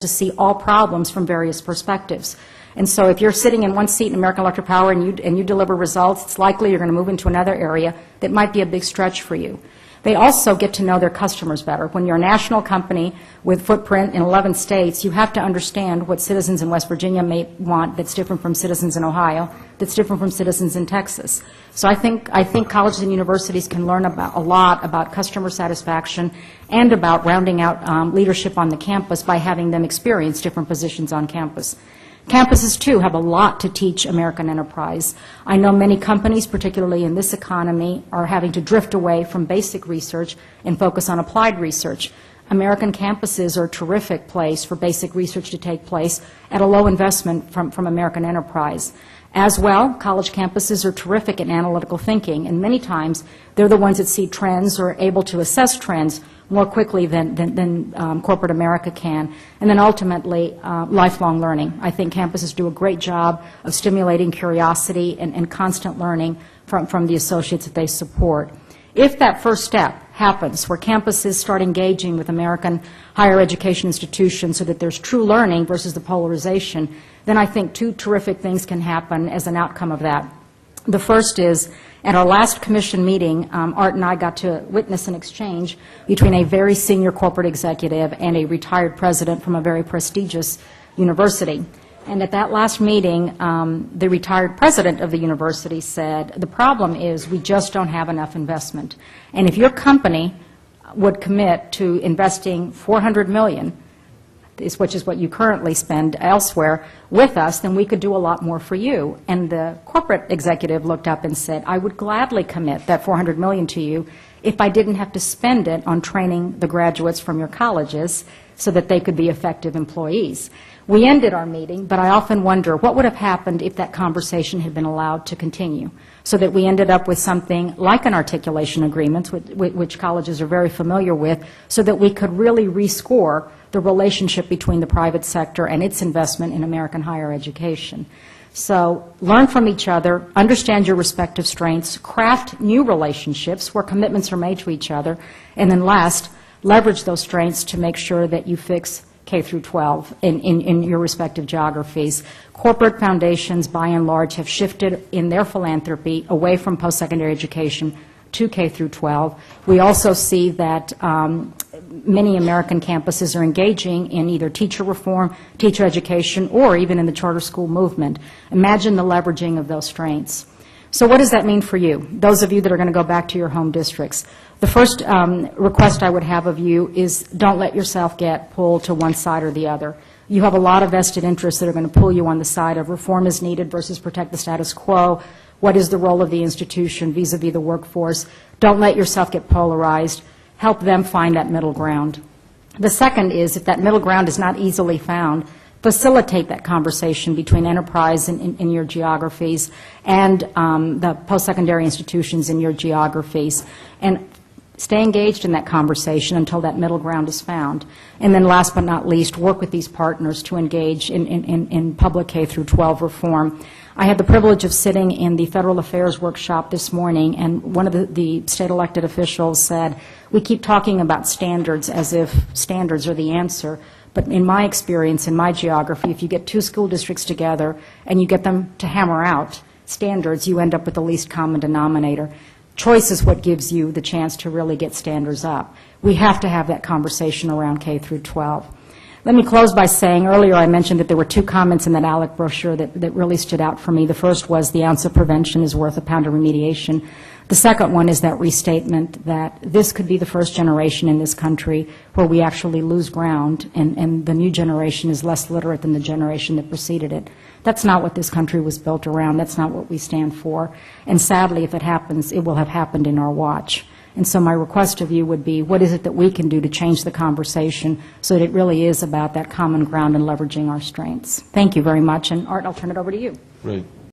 to see all problems from various perspectives. And so if you're sitting in one seat in American Electric Power and you deliver results, it's likely you're going to move into another area that might be a big stretch for you. They also get to know their customers better. When you're a national company with footprint in 11 states, you have to understand what citizens in West Virginia may want that's different from citizens in Ohio, that's different from citizens in Texas. So I think colleges and universities can learn a lot about customer satisfaction and about rounding out leadership on the campus by having them experience different positions on campus. Campuses, too, have a lot to teach American enterprise. I know many companies, particularly in this economy, are having to drift away from basic research and focus on applied research. American campuses are a terrific place for basic research to take place at a low investment from American enterprise. As well, college campuses are terrific in analytical thinking, and many times they're the ones that see trends or are able to assess trends more quickly than corporate America can. And then ultimately, lifelong learning. I think campuses do a great job of stimulating curiosity and constant learning from the associates that they support. If that first step happens, where campuses start engaging with American higher education institutions so that there's true learning versus the polarization, then I think two terrific things can happen as an outcome of that. The first is, at our last commission meeting, Art and I got to witness an exchange between a very senior corporate executive and a retired president from a very prestigious university. And at that last meeting, the retired president of the university said, the problem is we just don't have enough investment. And if your company would commit to investing $400 million, which is what you currently spend elsewhere, with us, then we could do a lot more for you. And the corporate executive looked up and said, I would gladly commit that $400 million to you if I didn't have to spend it on training the graduates from your colleges so that they could be effective employees. We ended our meeting, but I often wonder what would have happened if that conversation had been allowed to continue, so that we ended up with something like an articulation agreement, which colleges are very familiar with, so that we could really rescore the relationship between the private sector and its investment in American higher education. So learn from each other, understand your respective strengths, craft new relationships where commitments are made to each other, and then last, leverage those strengths to make sure that you fix K through 12 in your respective geographies. Corporate foundations, by and large, have shifted in their philanthropy away from post-secondary education to K through 12. We also see that many American campuses are engaging in either teacher reform, teacher education, or even in the charter school movement. Imagine the leveraging of those strengths. So what does that mean for you, those of you that are going to go back to your home districts? The first request I would have of you is don't let yourself get pulled to one side or the other. You have a lot of vested interests that are going to pull you on the side of reform is needed versus protect the status quo. What is the role of the institution vis-a-vis the workforce? Don't let yourself get polarized. Help them find that middle ground. The second is, if that middle ground is not easily found, facilitate that conversation between enterprise in your geographies and the post-secondary institutions in your geographies. And stay engaged in that conversation until that middle ground is found. And then last but not least, work with these partners to engage in public K through 12 reform. I had the privilege of sitting in the Federal Affairs workshop this morning, and one of the state elected officials said, we keep talking about standards as if standards are the answer. But in my experience, in my geography, if you get two school districts together and you get them to hammer out standards, you end up with the least common denominator. Choice is what gives you the chance to really get standards up. We have to have that conversation around K through 12. Let me close by saying, earlier I mentioned that there were two comments in that ALEC brochure that really stood out for me. The first was the ounce of prevention is worth a pound of remediation. The second one is that restatement that this could be the first generation in this country where we actually lose ground and the new generation is less literate than the generation that preceded it. That's not what this country was built around. That's not what we stand for. And sadly, if it happens, it will have happened in our watch. And so my request of you would be, what is it that we can do to change the conversation so that it really is about that common ground and leveraging our strengths? Thank you very much. And Art, I'll turn it over to you. Right.